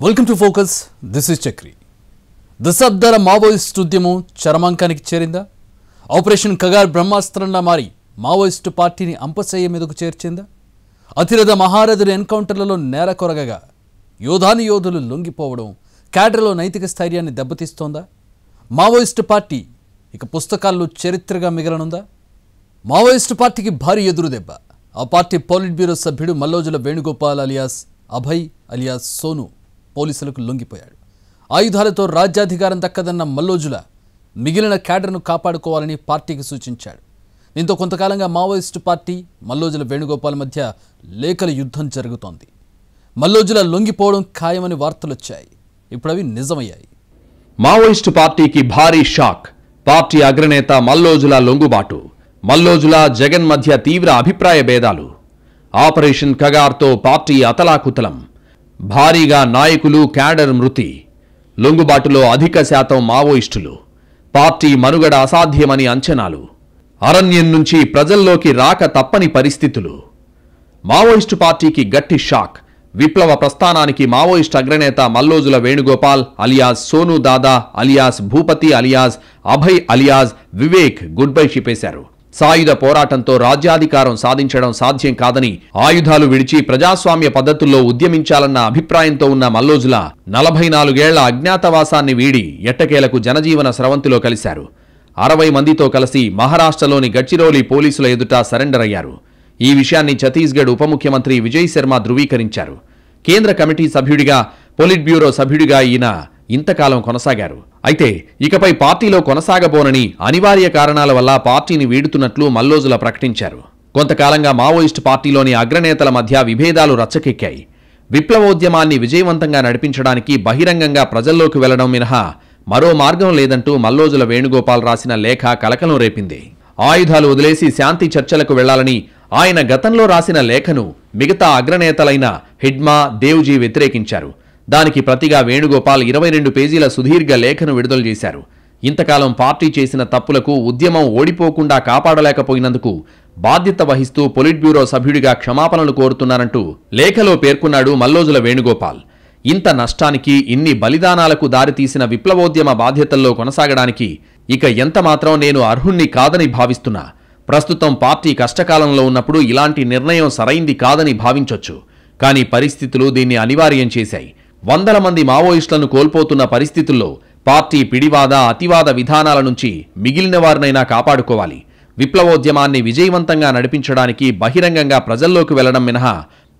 Welcome to focus. This is Chakri. దశాబ్దాల Maoist ఉద్యమం చరమాంకానికి చేరిందా? Operation Kagar బ్రహ్మాస్త్రంలా మారి మావోయిస్టు పార్టీని అంపశయ్య మీదకు చేర్చిందా? అతిరథ మహారథుల ఎన్కౌంటర్లలో నేల కొరగగా యోధాని యోధులు లొంగిపోవడం క్యాడర్లో నైతిక స్థైర్యాన్ని దెబ్బతీస్తోందా? మావోయిస్టు పార్టీ ఇక పుస్తకాల్లో చరిత్రగా మిగలనుందా? మావోయిస్టు పార్టీకి భారీ ఎదురు దెబ్బ. ఆ పార్టీ పోలిట్ బ్యూరో సభ్యుడు మల్లోజుల వేణుగోపాల్ అలియాస్ అభయ్ అలియాస్ సోను పోలీసులకు లొంగిపోయాడు. ఆయుధాలతో రాజ్యాధికారం దక్కదన్న మల్లోజుల మిగిలిన క్యాడర్ను కాపాడుకోవాలని పార్టీకి సూచించాడు. దీంతో కొంతకాలంగా మావోయిస్టు పార్టీ మల్లోజుల వేణుగోపాల్ మధ్య లేఖల యుద్ధం జరుగుతోంది. మల్లోజుల లొంగిపోవడం ఖాయమని వార్తలొచ్చాయి. ఇప్పుడు అవి నిజమయ్యాయి. మావోయిస్టు పార్టీకి భారీ షాక్. పార్టీ అగ్రనేత మల్లోజుల లొంగుబాటు. మల్లోజుల జగన్ మధ్య తీవ్ర అభిప్రాయ భేదాలు. ఆపరేషన్ కగార్తో పార్టీ అతలాకుతలం. భారీగా నాయకులు క్యాడర్ మృతి. లొంగుబాటులో అధిక శాతం మావోయిస్టులు. పార్టీ మనుగడ అసాధ్యమని అంచనాలు. అరణ్యం నుంచి ప్రజల్లోకి రాక తప్పని పరిస్థితులు. మావోయిస్టు పార్టీకి గట్టి షాక్. విప్లవ ప్రస్థానానికి మావోయిస్టు అగ్రనేత Mallojula Venugopal alias Sonu Dada alias Bhupathi alias Abhay alias Vivek good bye చెప్పేశారు. సాయుధ పోరాటంతో రాజ్యాధికారం సాధించడం సాధ్యం కాదని ఆయుధాలు విడిచి ప్రజాస్వామ్య పద్ధతుల్లో ఉద్యమించాలన్న అభిప్రాయంతో ఉన్న మల్లోజుల 44 ఏళ్ల అజ్ఞాతవాసాన్ని వీడి ఎట్టకేలకు జనజీవన స్రవంతిలో కలిశారు. 60 మందితో కలిసి మహారాష్ట్రలోని గడ్చిరోలి పోలీసుల ఎదుట సరెండర్ అయ్యారు. ఈ విషయాన్ని ఛత్తీస్గఢ్ ఉప ముఖ్యమంత్రి విజయ్ శర్మ ధృవీకరించారు. కేంద్ర కమిటీ సభ్యుడిగా పొలిట్ బ్యూరో సభ్యుడిగా ఈయన ఇంతకాలం కొనసాగారు. అయితే ఇకపై పార్టీలో కొనసాగబోనని అనివార్య కారణాల వల్ల పార్టీని వీడుతున్నట్లు మల్లోజుల ప్రకటించారు. కొంతకాలంగా మావోయిస్టు పార్టీలోని అగ్రనేతల మధ్య విభేదాలు రచ్చకెక్కాయి. విప్లవోద్యమాన్ని విజయవంతంగా నడిపించడానికి బహిరంగంగా ప్రజల్లోకి వెళ్లడం మినహా మరో మార్గం లేదంటూ మల్లోజుల వేణుగోపాల్ రాసిన లేఖ కలకలం రేపింది. ఆయుధాలు వదిలేసి శాంతి చర్చలకు వెళ్లాలని ఆయన గతంలో రాసిన లేఖను మిగతా అగ్రనేతలైన హిడ్మా దేవ్జీ వ్యతిరేకించారు. దానికి ప్రతిగా వేణుగోపాల్ 22 పేజీల సుదీర్ఘ లేఖను విడుదల చేశారు. ఇంతకాలం పార్టీ చేసిన తప్పులకు ఉద్యమం ఓడిపోకుండా కాపాడలేకపోయినందుకు బాధ్యత వహిస్తూ పొలిట్ బ్యూరో సభ్యుడిగా క్షమాపణలు కోరుతున్నానంటూ లేఖలో పేర్కొన్నాడు మల్లోజుల వేణుగోపాల్. ఇంత నష్టానికి ఇన్ని బలిదానాలకు దారితీసిన విప్లవోద్యమ బాధ్యతల్లో కొనసాగడానికి ఇక ఎంతమాత్రం నేను అర్హుణ్ణి కాదని భావిస్తున్నా. ప్రస్తుతం పార్టీ కష్టకాలంలో ఉన్నప్పుడు ఇలాంటి నిర్ణయం సరైంది కాదని భావించొచ్చు. కానీ పరిస్థితులు దీన్ని అనివార్యం చేశాయి. వందల మంది మావోయిస్టులను కోల్పోతున్న పరిస్థితుల్లో పార్టీ పిడివాద అతివాద విధానాల నుంచి మిగిలిన వారినైనా కాపాడుకోవాలి. విప్లవోద్యమాన్ని విజయవంతంగా నడిపించడానికి బహిరంగంగా ప్రజల్లోకి వెళ్లడం మినహా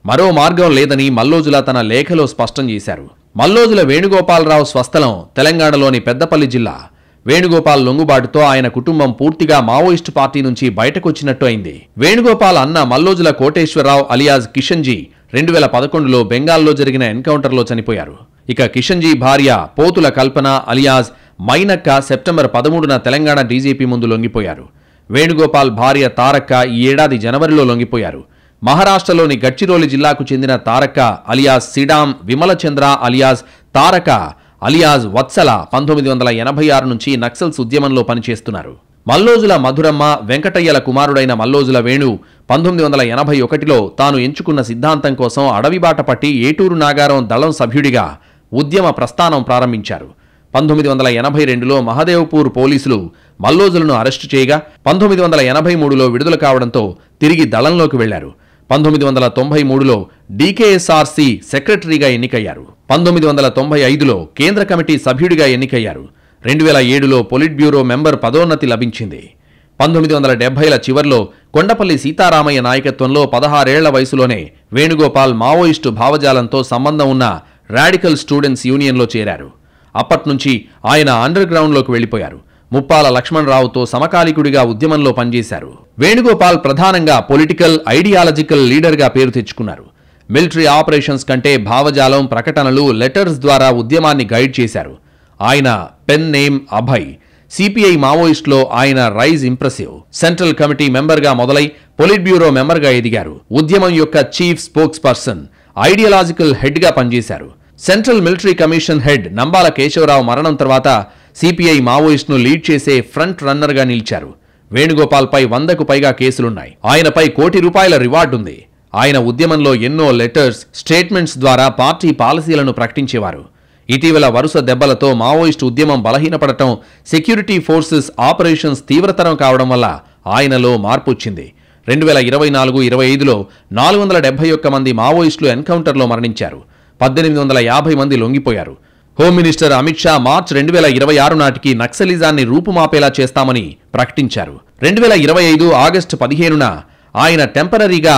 మరో మార్గం లేదని మల్లోజుల తన లేఖలో స్పష్టం చేశారు. మల్లోజుల వేణుగోపాలరావు స్వస్థలం తెలంగాణలోని పెద్దపల్లి జిల్లా. వేణుగోపాల్ లొంగుబాటుతో ఆయన కుటుంబం పూర్తిగా మావోయిస్టు పార్టీ నుంచి బయటకొచ్చినట్టు అయింది. వేణుగోపాల్ అన్న మల్లోజుల కోటేశ్వరరావు అలియాజ్ కిషన్జీ 2011లో బెంగాల్లో జరిగిన ఎన్కౌంటర్లో చనిపోయారు. ఇక కిషన్జీ భార్య పోతుల కల్పన అలియాజ్ మైనక్క సెప్టెంబర్ 13న తెలంగాణ డీజీపీ ముందు లొంగిపోయారు. వేణుగోపాల్ భార్య తారక్క ఈ ఏడాది జనవరిలో లొంగిపోయారు. మహారాష్ట్రలోని గడ్చిరోలి జిల్లాకు చెందిన తారక్క అలియాస్ సిడాం విమలచంద్ర అలియాస్ తారక అలియాజ్ వత్సల 1986 నుంచి నక్సల్స్ ఉద్యమంలో పనిచేస్తున్నారు. మల్లోజుల మధురమ్మ వెంకటయ్యల కుమారుడైన మల్లోజుల వేణు 1981లో తాను ఎంచుకున్న సిద్ధాంతం కోసం అడవిబాట పట్టి ఏటూరు నాగారం దళం సభ్యుడిగా ఉద్యమ ప్రస్థానం ప్రారంభించారు. 1982లో మహదేవ్పూర్ పోలీసులు మల్లోజులను అరెస్టు చేయగా 1983లో విడుదల కావడంతో తిరిగి దళంలోకి వెళ్లారు. 1993లో డీకేఎస్ఆర్సీ సెక్రటరీగా ఎన్నికయ్యారు. 1995లో కేంద్ర కమిటీ సభ్యుడిగా ఎన్నికయ్యారు. 2007లో పొలిట్ బ్యూరో మెంబర్ పదోన్నతి లభించింది. 1970ల చివర్లో కొండపల్లి సీతారామయ్య నాయకత్వంలో 16 ఏళ్ల వయసులోనే వేణుగోపాల్ మావోయిస్టు భావజాలంతో సంబంధం ఉన్న రాడికల్ స్టూడెంట్స్ యూనియన్లో చేరారు. అప్పట్నుంచి ఆయన అండర్ గ్రౌండ్లోకి వెళ్లిపోయారు. ముప్పాల లక్ష్మణరావుతో సమకాలికుడిగా ఉద్యమంలో పనిచేశారు. వేణుగోపాల్ ప్రధానంగా పొలిటికల్ ఐడియాలజికల్ లీడర్గా పేరు తెచ్చుకున్నారు. మిలిటరీ ఆపరేషన్స్ కంటే భావజాలం ప్రకటనలు లెటర్స్ ద్వారా ఉద్యమాన్ని గైడ్ చేశారు. ఆయన పెన్ నేమ్ అభయ్. సిపిఐ మావోయిస్టులో ఆయన రైజ్ ఇంప్రెసివ్. సెంట్రల్ కమిటీ మెంబర్గా మొదలై పొలిట్ బ్యూరో మెంబర్గా ఎదిగారు. ఉద్యమం యొక్క చీఫ్ స్పోక్స్ పర్సన్, ఐడియాలజికల్ హెడ్గా పనిచేశారు. Central military commission head Nambala Keshavarao మరణం తర్వాత సిపిఐ మావోయిస్టును లీడ్ చేసే ఫ్రంట్ రన్నర్గా నిలిచారు. వేణుగోపాల్పై 100కు పైగా కేసులున్నాయి. ఆయనపై ₹1 కోటి రివార్డుంది. ఆయన ఉద్యమంలో ఎన్నో లెటర్స్, స్టేట్మెంట్స్ ద్వారా పార్టీ పాలసీలను ప్రకటించేవారు. ఇటీవల వరుస దెబ్బలతో మావోయిస్టు ఉద్యమం బలహీనపడటం, సెక్యూరిటీ ఫోర్సెస్ ఆపరేషన్స్ తీవ్రతరం కావడం వల్ల ఆయనలో మార్పు వచ్చింది. 2024-25లో 471 మంది మావోయిస్టులు ఎన్కౌంటర్లో మరణించారు. 1850 మంది లొంగిపోయారు. Home minister Amit Shah March 2026 నాటికి నక్సలిజాన్ని రూపుమాపేలా చేస్తామని ప్రకటించారు. 2025 ఆగస్టు 15న ఆయన టెంపరరీగా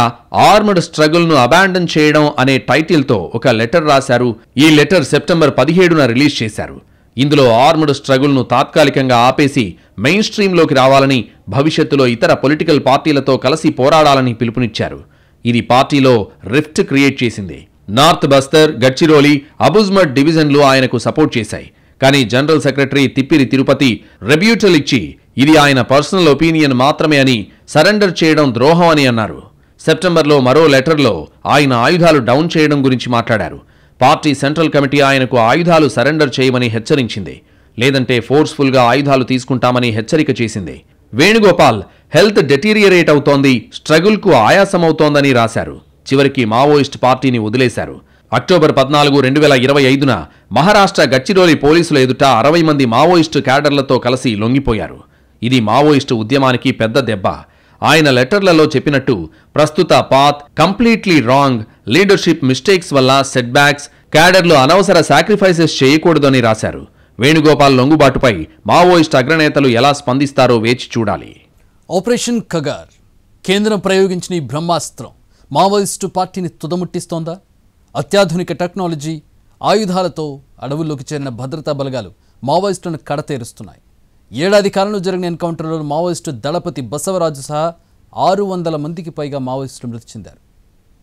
ఆర్మ్డ్ స్ట్రగుల్ను అబాండన్ చేయడం అనే టైటిల్తో ఒక లెటర్ రాశారు. ఈ లెటర్ సెప్టెంబర్ 17న రిలీజ్ చేశారు. ఇందులో ఆర్మ్డ్ స్ట్రగుల్ను తాత్కాలికంగా ఆపేసి మెయిన్ స్ట్రీమ్లోకి రావాలని, భవిష్యత్తులో ఇతర పొలిటికల్ పార్టీలతో కలిసి పోరాడాలని పిలుపునిచ్చారు. ఇది పార్టీలో రిఫ్ట్ క్రియేట్ చేసింది. నార్త్ బస్తర్, గడ్చిరోలి, అబుజ్మడ్ డివిజన్లు ఆయనకు సపోర్ట్ చేశాయి. కానీ జనరల్ సెక్రటరీ తిప్పిరి తిరుపతి రెబ్యూటల్ ఇచ్చి ఇది ఆయన పర్సనల్ ఒపీనియన్ మాత్రమే అని, సరెండర్ చేయడం ద్రోహం అని అన్నారు. సెప్టెంబర్లో మరో లెటర్లో ఆయన ఆయుధాలు డౌన్ చేయడం గురించి మాట్లాడారు. పార్టీ సెంట్రల్ కమిటీ ఆయనకు ఆయుధాలు సరెండర్ చేయమని హెచ్చరించింది. లేదంటే ఫోర్స్ఫుల్గా ఆయుధాలు తీసుకుంటామని హెచ్చరిక చేసింది. వేణుగోపాల్ హెల్త్ డెటీరియరేట్ అవుతోంది, స్ట్రగుల్కు ఆయాసమవుతోందని రాశారు. చివరికి మావోయిస్ట్ పార్టీని వదిలేశారు. అక్టోబర్ 14, 2025న మహారాష్ట్ర గచ్చిరోలి పోలీసుల ఎదుట 60 మంది మావోయిస్టు క్యాడర్లతో కలిసి లొంగిపోయారు. ఇది మావోయిస్టు ఉద్యమానికి పెద్ద దెబ్బ. ఆయన లెటర్లలో చెప్పినట్టు ప్రస్తుత path completely wrong, leadership mistakes వల్ల సెట్ బ్యాక్స్, క్యాడర్లు అనవసర సాక్రిఫైసెస్ చేయకూడదని రాశారు. వేణుగోపాల్ లొంగుబాటుపై మావోయిస్ట్ అగ్రనేతలు ఎలా స్పందిస్తారో వేచి చూడాలి. ఆపరేషన్ కగార్ కేంద్రం ప్రయోగించిన ఈ బ్రహ్మాస్త్రం మావోయిస్టు పార్టీని తుదముట్టిస్తోందా? అత్యాధునిక టెక్నాలజీ, ఆయుధాలతో అడవుల్లోకి చేరిన భద్రతా బలగాలు మావోయిస్టులను కడతేరుస్తున్నాయి. ఏడాది కాలంలో జరిగిన ఎన్కౌంటర్లో మావోయిస్టు దళపతి బసవరాజు సహా 600 మందికి పైగా మావోయిస్టులు మృతి చెందారు.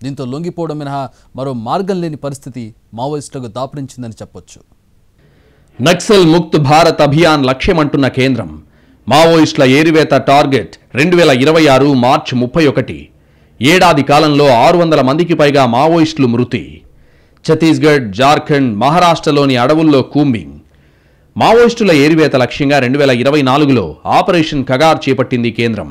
దీంతో లొంగిపోవడం మినహా మరో మార్గం లేని పరిస్థితి మావోయిస్టులకు దాపురించిందని చెప్పొచ్చు. నక్సల్ ముక్త్ భారత్ అభియాన్ లక్ష్యమంటున్న కేంద్రం మావోయిస్టుల ఏరివేత టార్గెట్ 2026 మార్చి 31. ఏడాది కాలంలో 600 మందికి పైగా మావోయిస్టులు మృతి. ఛత్తీస్గఢ్, జార్ఖండ్, మహారాష్ట్రలోని అడవుల్లో కూంబింగ్. మావోయిస్టుల ఏరివేత లక్ష్యంగా 2024లో ఆపరేషన్ కగార్ చేపట్టింది కేంద్రం.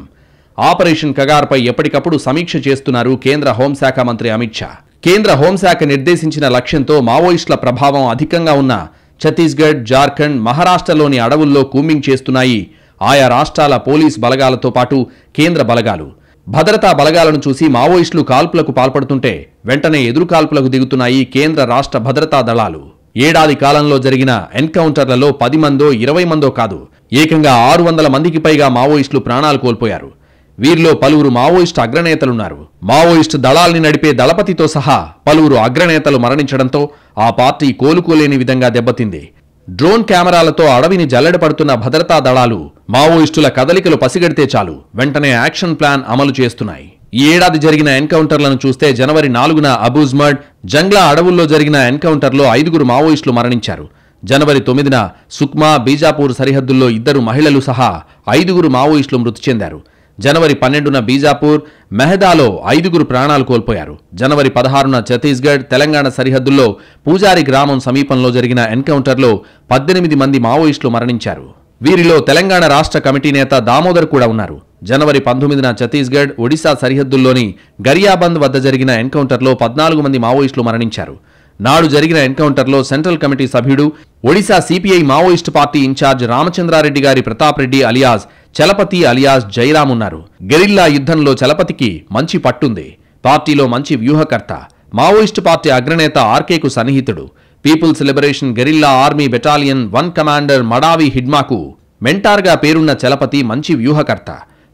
ఆపరేషన్ కగార్పై ఎప్పటికప్పుడు సమీక్ష చేస్తున్నారు కేంద్ర హోంశాఖ మంత్రి అమిత్ షా. కేంద్ర హోంశాఖ నిర్దేశించిన లక్ష్యంతో మావోయిస్టుల ప్రభావం అధికంగా ఉన్న ఛత్తీస్గఢ్, జార్ఖండ్, మహారాష్ట్రలోని అడవుల్లో కూంబింగ్ చేస్తున్నాయి ఆయా రాష్ట్రాల పోలీస్ బలగాలతో పాటు కేంద్ర బలగాలు. భద్రతా బలగాలను చూసి మావోయిస్టులు కాల్పులకు పాల్పడుతుంటే వెంటనే ఎదురు కాల్పులకు దిగుతున్నాయి కేంద్ర రాష్ట్ర భద్రతా దళాలు. ఏడాది కాలంలో జరిగిన ఎన్కౌంటర్లలో 10 మందో 20 మందో కాదు, ఏకంగా 600 మందికి పైగా మావోయిస్టులు ప్రాణాలు కోల్పోయారు. వీరిలో పలువురు మావోయిస్టు అగ్రనేతలున్నారు. మావోయిస్టు దళాల్ని నడిపే దళపతితో సహా పలువురు అగ్రనేతలు మరణించడంతో ఆ పార్టీ కోలుకోలేని విధంగా దెబ్బతింది. డ్రోన్ కెమెరాలతో అడవిని జల్లెడపడుతున్న భద్రతా దళాలు మావోయిస్టుల కదలికలు పసిగడితే చాలు వెంటనే యాక్షన్ ప్లాన్ అమలు చేస్తున్నాయి. ఈ ఏడాది జరిగిన ఎన్కౌంటర్లను చూస్తే జనవరి 4న అబూజ్మడ్, జంగ్లా అడవుల్లో జరిగిన ఎన్కౌంటర్లో 5 మావోయిస్టులు మరణించారు. జనవరి 9న సుక్మా, బీజాపూర్ సరిహద్దుల్లో 2 మహిళలు సహా 5 మావోయిస్టులు మృతి చెందారు. జనవరి 12న బీజాపూర్, మెహదాలో 5 ప్రాణాలు కోల్పోయారు. జనవరి 16న ఛత్తీస్గఢ్, తెలంగాణ సరిహద్దుల్లో పూజారి గ్రామం సమీపంలో జరిగిన ఎన్కౌంటర్లో 18 మంది మావోయిస్టులు మరణించారు. వీరిలో తెలంగాణ రాష్ట్ర కమిటీ నేత దామోదర్ కూడా ఉన్నారు. జనవరి 19న ఛత్తీస్గఢ్, ఒడిశా సరిహద్దుల్లోని గరియాబంద్ వద్ద జరిగిన ఎన్కౌంటర్లో 14 మంది మావోయిస్టులు మరణించారు. నాడు జరిగిన ఎన్కౌంటర్లో సెంట్రల్ కమిటీ సభ్యుడు, Odisha CPI Maoist party incharge Ramachandra Reddy గారి ప్రతాప్ రెడ్డి అలియాస్ చలపతి అలియాస్ జైరామ్ ఉన్నారు. గెరిల్లా యుద్ధంలో చలపతికి మంచి పట్టుంది. పార్టీలో మంచి వ్యూహకర్త. మావోయిస్టు పార్టీ అగ్రనేత ఆర్కేకు సన్నిహితుడు. Peoples liberation guerrilla army battalion 1 commander Madavi హిడ్మాకు మెంటార్గా పేరున్న చలపతి మంచి వ్యూహకర్త.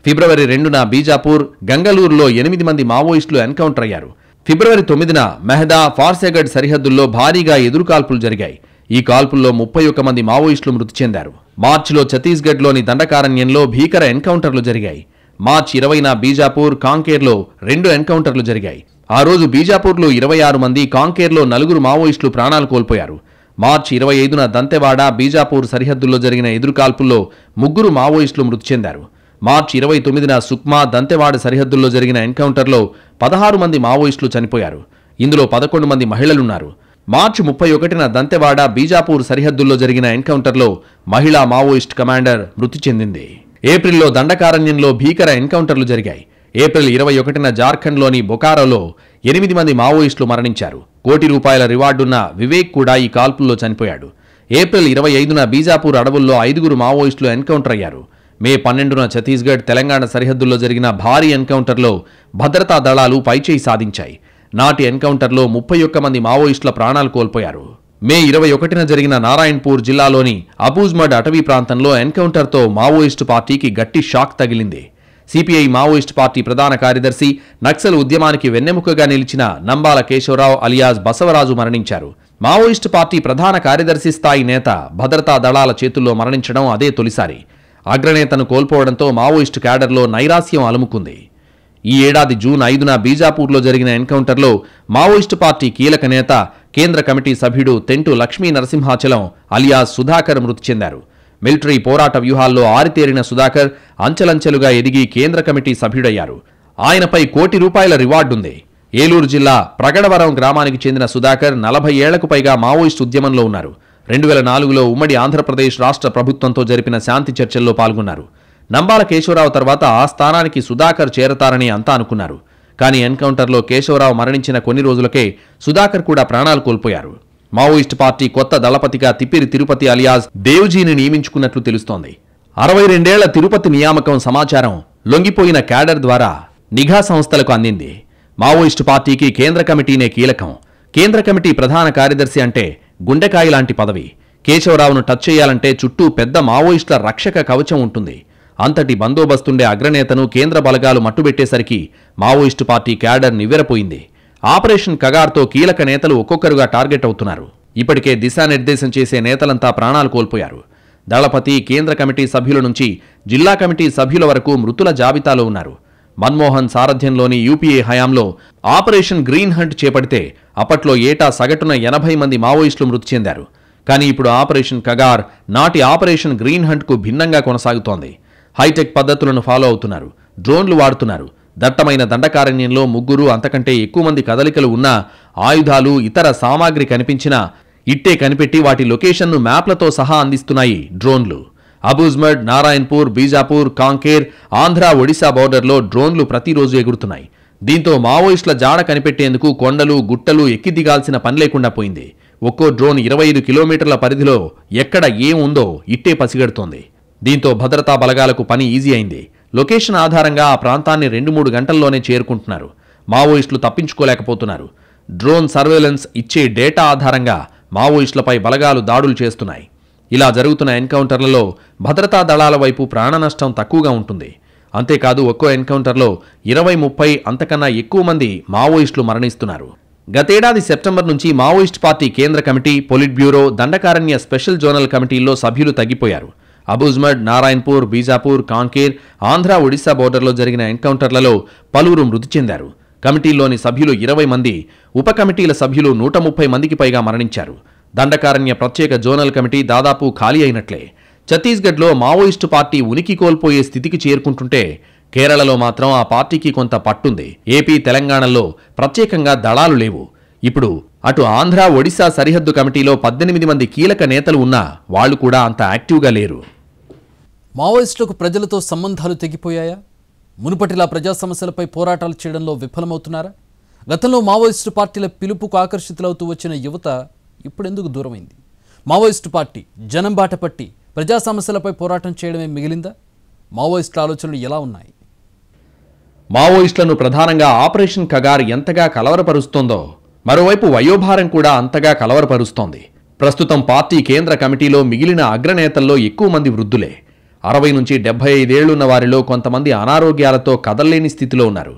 ఫిబ్రవరి 2న బీజాపూర్, గంగలూరులో 8 మంది మావోయిస్టులు ఎన్కౌంటర్ అయ్యారు. ఫిబ్రవరి 9న మెహదా, ఫార్సేగఢ్ సరిహద్దుల్లో భారీగా ఎదురుకాల్పులు జరిగాయి. ఈ కాల్పుల్లో 31 మంది మావోయిస్టులు మృతి చెందారు. మార్చిలో ఛత్తీస్గఢ్లోని దండకారణ్యంలో భీకర ఎన్కౌంటర్లు జరిగాయి. మార్చి 20న బీజాపూర్, కాంకేర్లో 2 ఎన్కౌంటర్లు జరిగాయి. ఆ రోజు బీజాపూర్లో 26 మంది, కాంకేర్లో 4 మావోయిస్టులు ప్రాణాలు కోల్పోయారు. మార్చి 25న దంతెవాడ, బీజాపూర్ సరిహద్దుల్లో జరిగిన ఎదురుకాల్పుల్లో 3 మావోయిస్టులు మృతి చెందారు. మార్చి 29న సుక్మా, దంతెవాడ సరిహద్దుల్లో జరిగిన ఎన్కౌంటర్లో 16 మంది మావోయిస్టులు చనిపోయారు. ఇందులో 11 మంది మహిళలున్నారు. మార్చి 31న దంతెవాడ, బీజాపూర్ సరిహద్దుల్లో జరిగిన ఎన్కౌంటర్లో మహిళా మావోయిస్ట్ కమాండర్ మృతి చెందింది. ఏప్రిల్లో దండకారణ్యంలో భీకర ఎన్కౌంటర్లు జరిగాయి. ఏప్రిల్ 21న జార్ఖండ్లోని బొకారోలో 8 మంది మావోయిస్టులు మరణించారు. కోటి రూపాయల రివార్డున్న వివేక్ కూడా ఈ కాల్పుల్లో చనిపోయాడు. ఏప్రిల్ 25న బీజాపూర్ అడవుల్లో 5 మావోయిస్టులు ఎన్కౌంటర్ అయ్యారు. మే 12న ఛత్తీస్గఢ్, తెలంగాణ సరిహద్దుల్లో జరిగిన భారీ ఎన్కౌంటర్లో భద్రతా దళాలు పైచేయి సాధించాయి. నాటి ఎన్కౌంటర్లో 31 మంది మావోయిస్టుల ప్రాణాలు కోల్పోయారు. మే 21న జరిగిన నారాయణపూర్ జిల్లాలోని అబూజ్మడ్ అటవీ ప్రాంతంలో ఎన్కౌంటర్తో మావోయిస్టు పార్టీకి గట్టి షాక్ తగిలింది. సిపిఐ మావోయిస్టు పార్టీ ప్రధాన కార్యదర్శి, నక్సల్ ఉద్యమానికి వెన్నెముకగా నిలిచిన నంబాల కేశవరావు అలియాస్ బసవరాజు మరణించారు. మావోయిస్టు పార్టీ ప్రధాన కార్యదర్శి స్థాయి నేత భద్రతా దళాల చేతుల్లో మరణించడం అదే తొలిసారి. అగ్రనేతను కోల్పోవడంతో మావోయిస్టు క్యాడర్లో నైరాస్యం అలుముకుంది. ఈ ఏడాది జూన్ 5న బీజాపూర్లో జరిగిన ఎన్కౌంటర్లో మావోయిస్టు పార్టీ కీలక నేత, కేంద్ర కమిటీ సభ్యుడు తెంటు లక్ష్మీ నరసింహాచలం అలియాస్ సుధాకర్ మృతి చెందారు. మిలిటరీ పోరాట వ్యూహాల్లో ఆరితేరిన సుధాకర్ అంచెలంచెలుగా ఎదిగి కేంద్ర కమిటీ సభ్యుడయ్యారు. ఆయనపై కోటి రూపాయల రివార్డుంది. ఏలూరు జిల్లా ప్రగడవరం గ్రామానికి చెందిన సుధాకర్ 40 ఏళ్లకు పైగా మావోయిస్టు ఉద్యమంలో ఉన్నారు. 2004లో ఉమ్మడి ఆంధ్రప్రదేశ్ రాష్ట్ర ప్రభుత్వంతో జరిపిన శాంతి చర్చల్లో పాల్గొన్నారు. నంబాల కేశవరావు తర్వాత ఆ స్థానానికి సుధాకర్ చేరతారని అంతా అనుకున్నారు. కానీ ఎన్కౌంటర్లో కేశవరావు మరణించిన కొన్ని రోజులకే సుధాకర్ కూడా ప్రాణాలు కోల్పోయారు. మావోయిస్టు పార్టీ కొత్త దళపతిగా తిప్పిరి తిరుపతి అలియాస్ దేవ్జీని నియమించుకున్నట్లు తెలుస్తోంది. 62 ఏళ్ల తిరుపతి నియామకం సమాచారం లొంగిపోయిన క్యాడర్ ద్వారా నిఘా సంస్థలకు అందింది. మావోయిస్టు పార్టీకి కేంద్ర కమిటీనే కీలకం. కేంద్ర కమిటీ ప్రధాన కార్యదర్శి అంటే గుండెకాయ లాంటి పదవి. కేశవరావును టచ్ చేయాలంటే చుట్టూ పెద్ద మావోయిస్టుల రక్షక కవచం ఉంటుంది. అంతటి బందోబస్తుండే అగ్రనేతను కేంద్ర బలగాలు మట్టుబెట్టేసరికి మావోయిస్టు పార్టీ క్యాడర్ నివ్వెరపోయింది. ఆపరేషన్ కగార్తో కీలక నేతలు ఒక్కొక్కరుగా టార్గెట్ అవుతున్నారు. ఇప్పటికే దిశానిర్దేశం చేసే నేతలంతా ప్రాణాలు కోల్పోయారు. దళపతి, కేంద్ర కమిటీ సభ్యుల నుంచి జిల్లా కమిటీ సభ్యుల వరకు మృతుల జాబితాలో ఉన్నారు. మన్మోహన్ సారథ్యంలోని యూపీఏ హయాంలో ఆపరేషన్ గ్రీన్ హంట్ చేపడితే అప్పట్లో ఏటా సగటున 80 మంది మావోయిస్టులు మృతి చెందారు. కానీ ఇప్పుడు ఆపరేషన్ కగార్ నాటి ఆపరేషన్ గ్రీన్ హంట్కు భిన్నంగా కొనసాగుతోంది. హైటెక్ పద్ధతులను ఫాలో అవుతున్నారు. డ్రోన్లు వాడుతున్నారు. దట్టమైన దండకారణ్యంలో 3 అంతకంటే ఎక్కువ మంది కదలికలు ఉన్నా, ఆయుధాలు, ఇతర సామాగ్రి కనిపించినా ఇట్టే కనిపెట్టి వాటి లొకేషన్ను మ్యాప్లతో సహా అందిస్తున్నాయి డ్రోన్లు. అబూజ్మడ్, నారాయణపూర్, బీజాపూర్, కాంకేర్, ఆంధ్ర, ఒడిశా బోర్డర్లో డ్రోన్లు ప్రతిరోజు ఎగురుతున్నాయి. దీంతో మావోయిస్టుల జాడ కనిపెట్టేందుకు కొండలు, గుట్టలు ఎక్కి దిగాల్సిన పని లేకుండా పోయింది. ఒక్కో డ్రోన్ 25 కిలోమీటర్ల పరిధిలో ఎక్కడ ఏం ఉందో ఇట్టే పసిగడుతోంది. దీంతో భద్రతా బలగాలకు పని ఈజీ అయింది. లొకేషన్ ఆధారంగా ఆ ప్రాంతాన్ని 2-3 గంటల్లోనే చేరుకుంటున్నారు. మావోయిస్టులు తప్పించుకోలేకపోతున్నారు. డ్రోన్ సర్వేలెన్స్ ఇచ్చే డేటా ఆధారంగా మావోయిస్టులపై బలగాలు దాడులు చేస్తున్నాయి. ఇలా జరుగుతున్న ఎన్కౌంటర్లలో భద్రతా దళాల వైపు ప్రాణనష్టం తక్కువగా ఉంటుంది. అంతేకాదు ఒక్కో ఎన్కౌంటర్లో 20-30 అంతకన్నా ఎక్కువ మంది మావోయిస్టులు మరణిస్తున్నారు. గతేడాది సెప్టెంబర్ నుంచి మావోయిస్టు పార్టీ కేంద్ర committee, polit bureau, Dandakaranya special zonal కమిటీల్లో సభ్యులు తగ్గిపోయారు. అబూజ్మడ్, నారాయణపూర్, బీజాపూర్, కాంకేర్, ఆంధ్ర, ఒడిశా బోర్డర్లో జరిగిన ఎన్కౌంటర్లలో పలువురు మృతి చెందారు. కమిటీల్లోని సభ్యులు 20 మంది, ఉప కమిటీల సభ్యులు 130 మందికి పైగా మరణించారు. దండకారణ్య ప్రత్యేక జోనల్ కమిటీ దాదాపు ఖాళీ అయినట్లే. ఛత్తీస్గఢ్లో మావోయిస్టు పార్టీ ఉనికి కోల్పోయే స్థితికి చేరుకుంటుంటే కేరళలో మాత్రం ఆ పార్టీకి కొంత పట్టుంది. ఏపీ, తెలంగాణలో ప్రత్యేకంగా దళాలు లేవు. ఇప్పుడు అటు ఆంధ్ర, ఒడిశా సరిహద్దు కమిటీలో 18 మంది కీలక నేతలు ఉన్నా వాళ్లు కూడా అంత యాక్టివ్గా లేరు. మావోయిస్టులకు ప్రజలతో సంబంధాలు తెగిపోయాయా? మునుపటిలా ప్రజా సమస్యలపై పోరాటాలు చేయడంలో విఫలమవుతున్నారా? గతంలో మావోయిస్టు పార్టీల పిలుపుకు ఆకర్షితులవుతూ వచ్చిన యువత ఇప్పుడెందుకు దూరమైంది? మావోయిస్టు పార్టీ జనం బాట పట్టి ప్రజా సమస్యలపై పోరాటం చేయడమే మిగిలిందా? మావోయిస్టుల ఆలోచనలు ఎలా ఉన్నాయి? మావోయిస్టులను ప్రధానంగా ఆపరేషన్ కగార్ ఎంతగా కలవరపరుస్తోందో మరోవైపు వయోభారం కూడా అంతగా కలవరపరుస్తోంది. ప్రస్తుతం పార్టీ కేంద్ర కమిటీలో మిగిలిన అగ్రనేతల్లో ఎక్కువ మంది వృద్ధులే. 60 నుంచి 75 ఏళ్లున్న వారిలో కొంతమంది అనారోగ్యాలతో కదల్లేని స్థితిలో ఉన్నారు.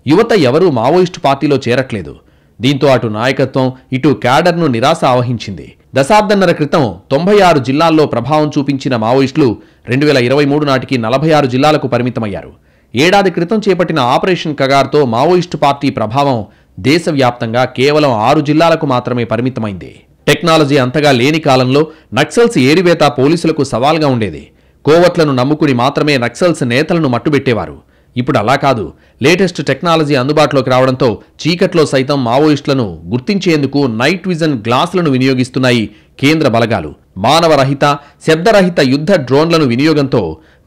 యువత ఎవరూ మావోయిస్టు పార్టీలో చేరట్లేదు. దీంతో అటు నాయకత్వం, ఇటు క్యాడర్ను నిరాశ ఆవహించింది. దశాబ్దన్నర క్రితం 96 జిల్లాల్లో ప్రభావం చూపించిన మావోయిస్టులు 2023 నాటికి 46 జిల్లాలకు పరిమితమయ్యారు. ఏడాది క్రితం చేపట్టిన ఆపరేషన్ కగార్తో మావోయిస్టు పార్టీ ప్రభావం దేశవ్యాప్తంగా కేవలం 6 జిల్లాలకు మాత్రమే పరిమితమైంది. టెక్నాలజీ అంతగా లేని కాలంలో నక్సల్స్ ఏరివేత పోలీసులకు సవాల్గా ఉండేది. కోవట్లను నమ్ముకుని మాత్రమే నక్సల్స్ నేతలను మట్టుబెట్టేవారు. ఇప్పుడు అలా కాదు. లేటెస్ట్ టెక్నాలజీ అందుబాటులోకి రావడంతో చీకట్లో సైతం మావోయిస్టులను గుర్తించేందుకు నైట్ విజన్ గ్లాసులను వినియోగిస్తున్నాయి కేంద్ర బలగాలు. మానవరహిత, శబ్దరహిత యుద్ధ డ్రోన్లను వినియోగంతో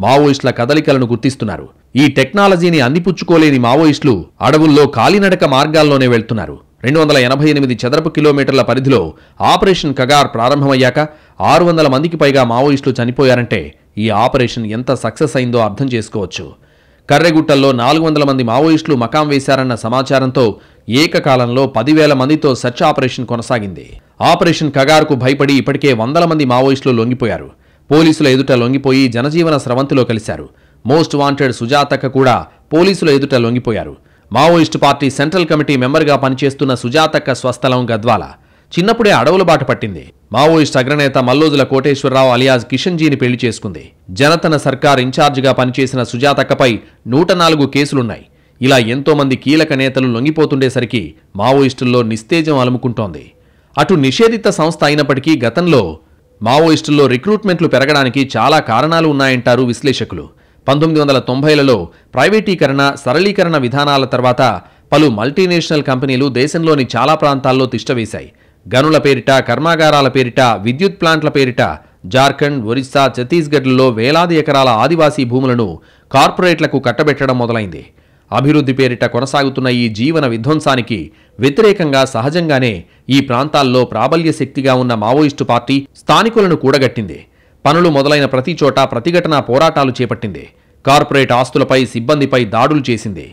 మావోయిస్టుల కదలికలను గుర్తిస్తున్నారు. ఈ టెక్నాలజీని అందిపుచ్చుకోలేని మావోయిస్టులు అడవుల్లో కాలినడక మార్గాల్లోనే వెళ్తున్నారు. 288 చదరపు కిలోమీటర్ల పరిధిలో ఆపరేషన్ కగార్ ప్రారంభమయ్యాక 600 మందికి పైగా మావోయిస్టులు చనిపోయారంటే ఈ ఆపరేషన్ ఎంత సక్సెస్ అయిందో అర్థం చేసుకోవచ్చు. కర్రెగుట్టల్లో 400 మంది మావోయిస్టులు మకాం వేశారన్న సమాచారంతో ఏకకాలంలో 10,000 మందితో సెర్చ్ ఆపరేషన్ కొనసాగింది. ఆపరేషన్ కగార్కు భయపడి ఇప్పటికే 100 మంది మావోయిస్టులు లొంగిపోయారు. పోలీసుల ఎదుట లొంగిపోయి జనజీవన స్రవంతిలో కలిశారు. మోస్ట్ వాంటెడ్ సుజాతక్క కూడా పోలీసుల ఎదుట లొంగిపోయారు. మావోయిస్టు పార్టీ సెంట్రల్ కమిటీ మెంబర్గా పనిచేస్తున్న సుజాతక్క స్వస్థలం గద్వాల. చిన్నప్పుడే అడవుల బాట పట్టింది. మావోయిస్టు అగ్రనేత మల్లోజుల కోటేశ్వరరావు అలియాజ్ కిషన్జీని పెళ్లి చేసుకుంది. జనతన సర్కార్ ఇన్ఛార్జిగా పనిచేసిన సుజాతక్కపై 104 కేసులున్నాయి. ఇలా ఎంతో మంది కీలక నేతలు లొంగిపోతుండేసరికి మావోయిస్టుల్లో నిస్తేజం అలుముకుంటోంది. అటు నిషేధిత సంస్థ అయినప్పటికీ గతంలో మావోయిస్టుల్లో రిక్రూట్మెంట్లు పెరగడానికి చాలా కారణాలు ఉన్నాయంటారు విశ్లేషకులు. 1990లలో ప్రైవేటీకరణ, సరళీకరణ విధానాల తర్వాత పలు మల్టీనేషనల్ కంపెనీలు దేశంలోని చాలా ప్రాంతాల్లో తిష్టవేశాయి. గనుల పేరిట, కర్మాగారాల పేరిట, విద్యుత్ ప్లాంట్ల పేరిట జార్ఖండ్, ఒరిస్సా, ఛత్తీస్గఢ్లలో వేలాది ఎకరాల ఆదివాసీ భూములను కార్పొరేట్లకు కట్టబెట్టడం మొదలైంది. అభివృద్ధి పేరిట కొనసాగుతున్న ఈ జీవన విధ్వంసానికి వ్యతిరేకంగా సహజంగానే ఈ ప్రాంతాల్లో ప్రాబల్య శక్తిగా ఉన్న మావోయిస్టు పార్టీ స్థానికులను కూడగట్టింది. పనులు మొదలైన ప్రతి చోట ప్రతిఘటన పోరాటాలు చేపట్టింది. కార్పొరేట్ ఆస్తులపై, సిబ్బందిపై దాడులు చేసింది.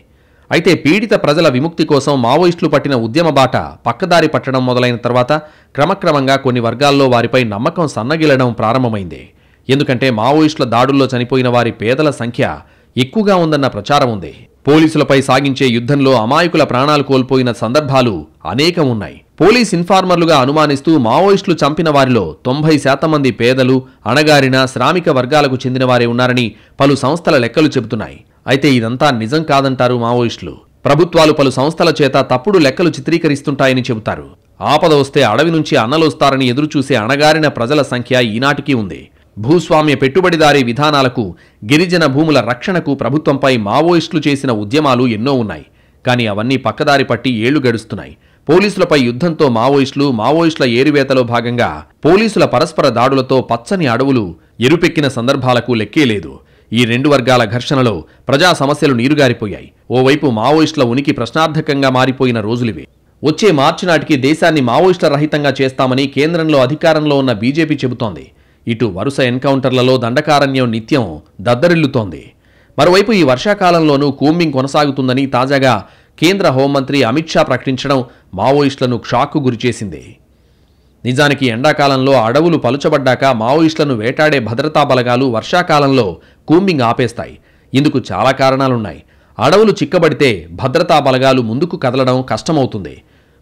అయితే పీడిత ప్రజల విముక్తి కోసం మావోయిస్టులు పట్టిన ఉద్యమ బాట పక్కదారి పట్టడం మొదలైన తర్వాత క్రమక్రమంగా కొన్ని వర్గాల్లో వారిపై నమ్మకం సన్నగిలడం ప్రారంభమైంది. ఎందుకంటే మావోయిస్టుల దాడుల్లో చనిపోయిన వారి పేదల సంఖ్య ఎక్కువగా ఉందన్న ప్రచారం ఉంది. పోలీసులపై సాగించే యుద్ధంలో అమాయకుల ప్రాణాలు కోల్పోయిన సందర్భాలు అనేకం ఉన్నాయి. పోలీస్ ఇన్ఫార్మర్లుగా అనుమానిస్తూ మావోయిస్టులు చంపిన వారిలో 90% మంది పేదలు, అణగారిన, శ్రామిక వర్గాలకు చెందిన వారే ఉన్నారని పలు సంస్థల లెక్కలు చెబుతున్నాయి. అయితే ఇదంతా నిజం కాదంటారు మావోయిస్టులు. ప్రభుత్వాలు పలు సంస్థల చేత తప్పుడు లెక్కలు చిత్రీకరిస్తుంటాయని చెబుతారు. ఆపద వస్తే అడవి నుంచి అన్నలొస్తారని ఎదురుచూసే అణగారిన ప్రజల సంఖ్య ఈనాటికి ఉంది. భూస్వామ్య పెట్టుబడిదారీ విధానాలకు, గిరిజన భూముల రక్షణకు ప్రభుత్వంపై మావోయిస్టులు చేసిన ఉద్యమాలు ఎన్నో ఉన్నాయి. కానీ అవన్నీ పక్కదారి పట్టి ఏళ్లు గడుస్తున్నాయి. పోలీసులపై యుద్ధంతో మావోయిస్టుల ఏరువేతలో భాగంగా పోలీసుల పరస్పర దాడులతో పచ్చని అడవులు ఎరుపెక్కిన సందర్భాలకు లెక్కేలేదు. ఈ రెండు వర్గాల ఘర్షణలో ప్రజా సమస్యలు నీరుగారిపోయాయి. ఓవైపు మావోయిస్టుల ఉనికి ప్రశ్నార్థకంగా మారిపోయిన రోజులివి. వచ్చే మార్చి నాటికి దేశాన్ని మావోయిస్టుల రహితంగా చేస్తామని కేంద్రంలో అధికారంలో ఉన్న బీజేపీ చెబుతోంది. ఇటు వరుస ఎన్కౌంటర్లలో దండకారణ్యం నిత్యం దద్దరిల్లుతోంది. మరోవైపు ఈ వర్షాకాలంలోనూ కూంబింగ్ కొనసాగుతుందని తాజాగా కేంద్ర హోంమంత్రి అమిత్ షా ప్రకటించడం మావోయిస్టులను షాక్కు గురిచేసింది. నిజానికి ఎండాకాలంలో అడవులు పలుచబడ్డాక మావోయిస్టులను వేటాడే భద్రతా బలగాలు వర్షాకాలంలో కూంబింగ్ ఆపేస్తాయి. ఇందుకు చాలా కారణాలున్నాయి. అడవులు చిక్కబడితే భద్రతా బలగాలు ముందుకు కదలడం కష్టమవుతుంది.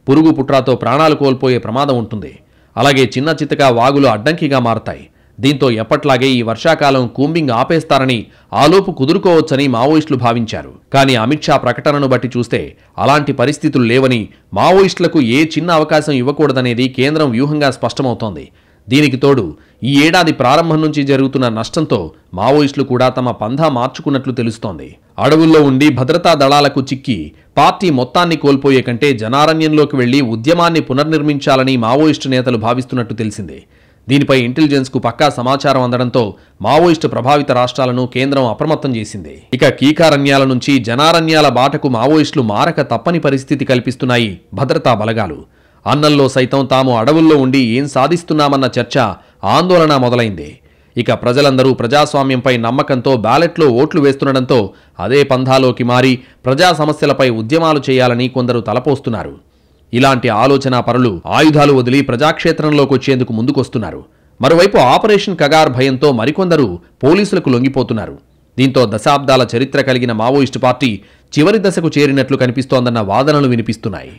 పురుగు పుట్రాతో ప్రాణాలు కోల్పోయే ప్రమాదం ఉంటుంది. అలాగే చిన్న చితక వాగులు అడ్డంకిగా మారతాయి. దీంతో ఎప్పట్లాగే ఈ వర్షాకాలం కూంబింగ్ ఆపేస్తారని ఆలోపు కుదురుకోవచ్చని మావోయిస్టులు భావించారు. కానీ అమిత్ షా ప్రకటనను బట్టి చూస్తే అలాంటి పరిస్థితులు లేవని, మావోయిస్టులకు ఏ చిన్న అవకాశం ఇవ్వకూడదనేది కేంద్రం వ్యూహంగా స్పష్టమవుతోంది. దీనికి తోడు ఈ ఏడాది ప్రారంభం నుంచి జరుగుతున్న నష్టంతో మావోయిస్టులు కూడా తమ పంథా మార్చుకున్నట్లు తెలుస్తోంది. అడవుల్లో ఉండి భద్రతా దళాలకు చిక్కి పార్టీ మొత్తాన్ని కోల్పోయే కంటే జనారణ్యంలోకి వెళ్లి ఉద్యమాన్ని పునర్నిర్మించాలని మావోయిస్టు నేతలు భావిస్తున్నట్టు తెలిసింది. దీనిపై ఇంటెలిజెన్స్కు పక్కా సమాచారం అందడంతో మావోయిస్టు ప్రభావిత రాష్ట్రాలను కేంద్రం అప్రమత్తం చేసింది. ఇక కీకారణ్యాల నుంచి జనారణ్యాల బాటకు మావోయిస్టులు మారక తప్పని పరిస్థితి కల్పిస్తున్నాయి భద్రతా బలగాలు. అన్నంలో సైతం తాము అడవుల్లో ఉండి ఏం సాధిస్తున్నామన్న చర్చ, ఆందోళన మొదలైంది. ఇక ప్రజలందరూ ప్రజాస్వామ్యంపై నమ్మకంతో బ్యాలెట్లో ఓట్లు వేస్తుండటంతో అదే పంథాలోకి మారి ప్రజా సమస్యలపై ఉద్యమాలు చేయాలని కొందరు తలపోస్తున్నారు. ఇలాంటి ఆలోచన పరులు ఆయుధాలు వదిలి ప్రజాక్షేత్రంలోకి వచ్చేందుకు ముందుకొస్తున్నారు. మరోవైపు ఆపరేషన్ కగార్ భయంతో మరికొందరు పోలీసులకు లొంగిపోతున్నారు. దీంతో దశాబ్దాల చరిత్ర కలిగిన మావోయిస్టు పార్టీ చివరి దశకు చేరినట్లు కనిపిస్తోందన్న వాదనలు వినిపిస్తున్నాయి.